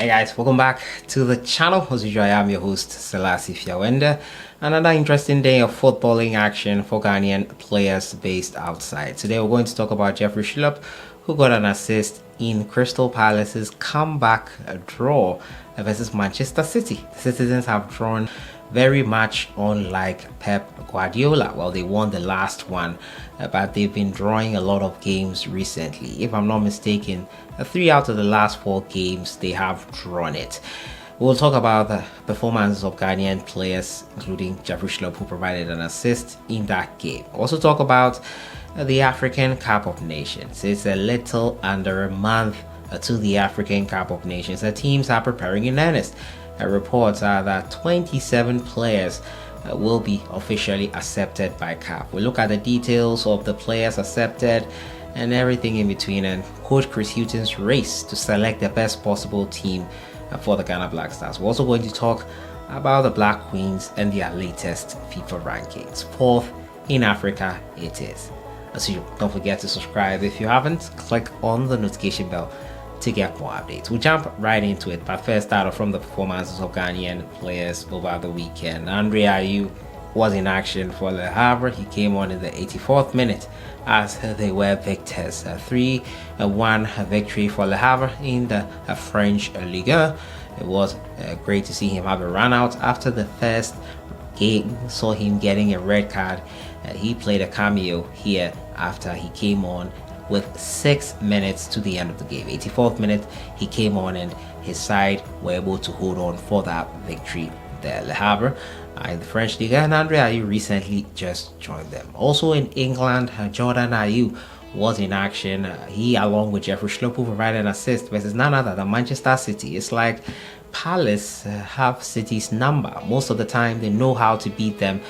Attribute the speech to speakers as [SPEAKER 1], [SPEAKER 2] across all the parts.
[SPEAKER 1] Hey guys, welcome back to the channel. As usual, I am your host, Sellssi. Another interesting day of footballing action for Ghanaian players based outside. Today we're going to talk about Jeffrey Schlupp, who got an assist in Crystal Palace's comeback draw versus Manchester City. The citizens have drawn very much unlike Pep Guardiola. Well, they won the last one, but they've been drawing a lot of games recently. If I'm not mistaken, 3 out of the last 4 games they have drawn it. We'll talk about the performances of Ghanaian players, including Jeffrey Schlupp, who provided an assist in that game. Also talk about the African Cup of Nations. It's a little under a month to the African Cup of Nations. The teams are preparing in earnest. Reports are that 27 players will be officially accepted by CAF. We'll look at the details of the players accepted and everything in between, and Coach Chris Hughton's race to select the best possible team for the Ghana Black Stars. We're also going to talk about the Black Queens and their latest FIFA rankings. 4th in Africa it is. As usual, don't forget to subscribe if you haven't. Click on the notification bell to get more updates. We'll jump right into it, but first start off from the performances of Ghanaian players over the weekend. Andre Ayew was in action for Le Havre. He came on in the 84th minute as they were victors. A 3-1 victory for Le Havre in the French Ligue 1. It was great to see him have a run out after the first game. Saw him getting a red card. He played a cameo here after he came on with 6 minutes to the end of the game. 84th minute he came on and his side were able to hold on for that victory there. Le Havre in the French Ligue, and Andre Ayew recently just joined them. Also in England, Jordan Ayew was in action. He, along with Jeffrey Schlupp, who provided an assist versus none other than Manchester City. It's like Palace have City's number. Most of the time they know how to beat them,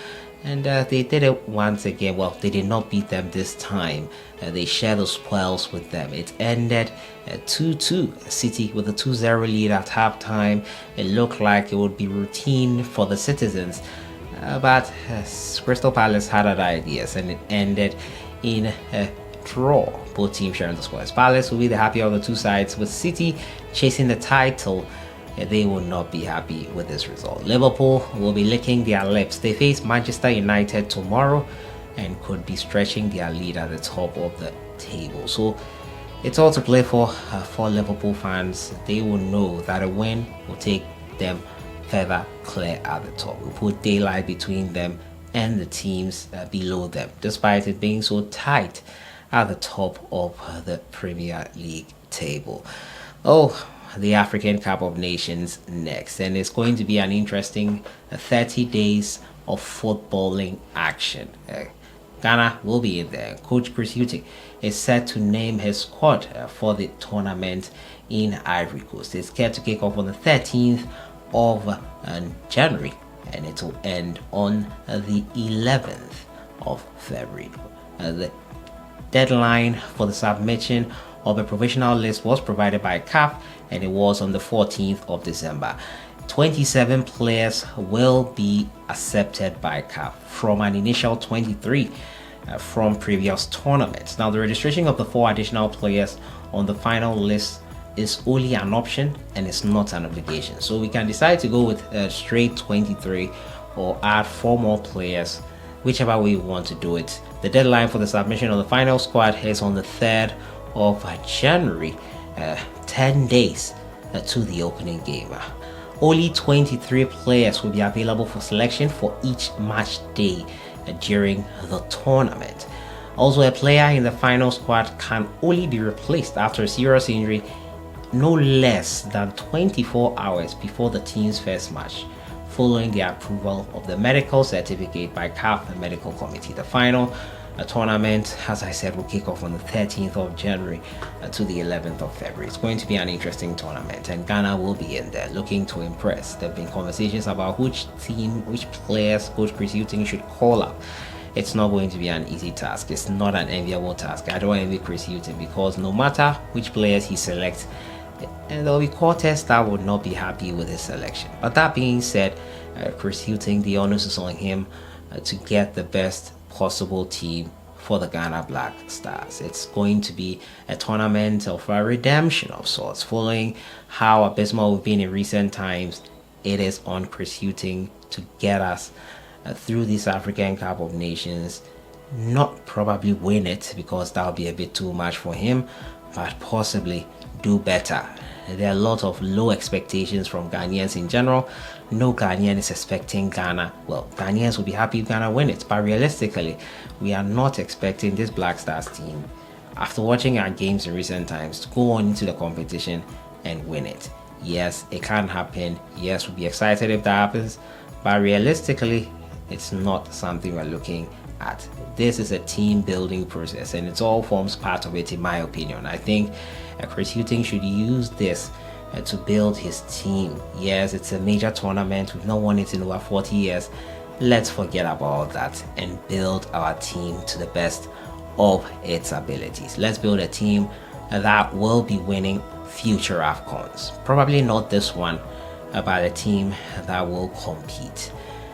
[SPEAKER 1] and they did it once again. Well, they did not beat them this time. They shared the spoils with them. It ended 2-2. City with a 2-0 lead at halftime. It looked like it would be routine for the citizens, but Crystal Palace had other ideas, and it ended in a draw. Both teams sharing the spoils. Palace will be the happier of the two sides, with City chasing the title. They will not be happy with this result. Liverpool will be licking their lips. They face Manchester United tomorrow and could be stretching their lead at the top of the table. So it's all to play for Liverpool fans. They will know that a win will take them further clear at the top. Will put daylight between them and the teams below them, despite it being so tight at the top of the Premier League table. The African Cup of Nations next, and it's going to be an interesting 30 days of footballing action. Ghana will be in there. Coach Chris Hughton is set to name his squad for the tournament in Ivory Coast. It's set to kick off on the 13th of January, and it will end on the 11th of February. The deadline for the submission of a provisional list was provided by CAF, and it was on the 14th of December. 27 players will be accepted by CAF from an initial 23 from previous tournaments. Now, the registration of the 4 additional players on the final list is only an option and it's not an obligation. So we can decide to go with a straight 23 or add 4 more players, whichever way we want to do it. The deadline for the submission of the final squad is on the 3rd of January, 10 days to the opening game. Only 23 players will be available for selection for each match day during the tournament. Also, a player in the final squad can only be replaced after a serious injury no less than 24 hours before the team's first match, following the approval of the medical certificate by CAF and medical committee. The final tournament, as I said, will kick off on the 13th of January to the 11th of February. It's going to be an interesting tournament, and Ghana will be in there looking to impress. There have been conversations about which team, which players Coach Chris Hughton should call up. It's not going to be an easy task. It's not an enviable task. I don't envy Chris Hughton, because no matter which players he selects, and there will be quarters that would not be happy with his selection. But that being said, Chris Hughton, the onus is on him to get the best possible team for the Ghana Black Stars. It's going to be a tournament of a redemption of sorts, following how abysmal we've been in recent times. It is on Chris Hughton to get us through this African Cup of Nations. Not probably win it, because that would be a bit too much for him, but possibly do better. There are a lot of low expectations from Ghanaians in general. No Ghanaian is expecting Ghana. Well, Ghanaians will be happy if Ghana win it, but realistically, we are not expecting this Black Stars team, after watching our games in recent times, to go on into the competition and win it. Yes, it can happen. Yes, we'll be excited if that happens, but realistically, it's not something we're looking at. This is a team building process, and it all forms part of it, in my opinion. I think Chris Hughton should use this to build his team. Yes, it's a major tournament. We've not won it in over 40 years. Let's forget about that and build our team to the best of its abilities. Let's build a team that will be winning future Afcons. Probably not this one, but a team that will compete.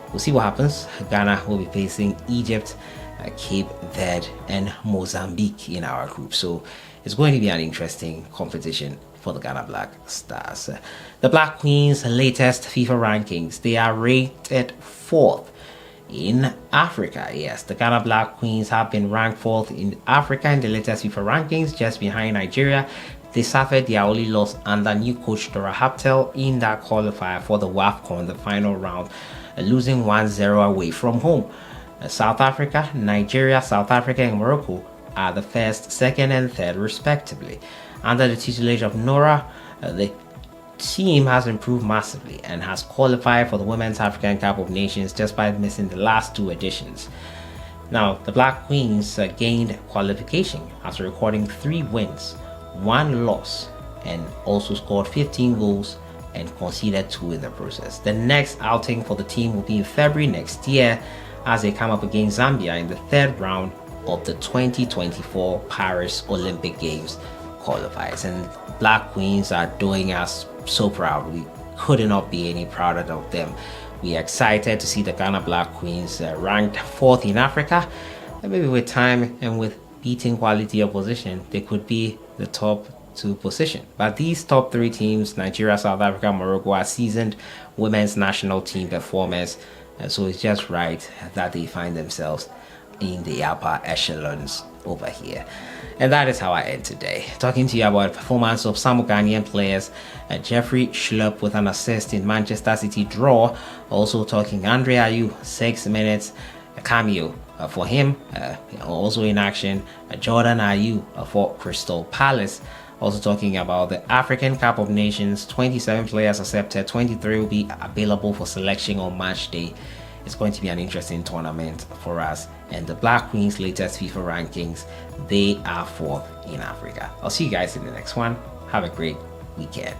[SPEAKER 1] We'll see what happens. Ghana will be facing Egypt, Cape Verde, and Mozambique in our group. So it's going to be an interesting competition for the Ghana Black Stars. The Black Queens' latest FIFA rankings, they are rated 4th in Africa. Yes, the Ghana Black Queens have been ranked 4th in Africa in the latest FIFA rankings, just behind Nigeria. They suffered their only loss under new coach Dora Haptel in that qualifier for the Afcon, the final round, losing 1-0 away from home. South Africa, Nigeria, South Africa, and Morocco are the first, second, and third, respectively. Under the tutelage of Nora, the team has improved massively and has qualified for the Women's African Cup of Nations despite missing the last 2 editions. Now, the Black Queens gained qualification after recording 3 wins, 1 loss, and also scored 15 goals and conceded 2 in the process. The next outing for the team will be in February next year, as they come up against Zambia in the 3rd round of the 2024 Paris Olympic Games qualifiers. And Black Queens are doing us so proud. We could not be any prouder of them. We are excited to see the Ghana Black Queens ranked 4th in Africa, and maybe with time and with beating quality opposition, they could be the top 2 position. But these top 3 teams, Nigeria, South Africa, Morocco, are seasoned women's national team performers, and so it's just right that they find themselves in the upper echelons over here. And that is how I end today, talking to you about the performance of some Ghanaian players. Jeffrey Schlupp with an assist in Manchester City draw. Also talking Andre Ayew, 6 minutes, a cameo for him, also in action. Jordan Ayew for Crystal Palace. Also talking about the African Cup of Nations, 27 players accepted, 23 will be available for selection on match day. It's going to be an interesting tournament for us. And the Black Queens' latest FIFA rankings, they are 4th in Africa. I'll see you guys in the next one. Have a great weekend.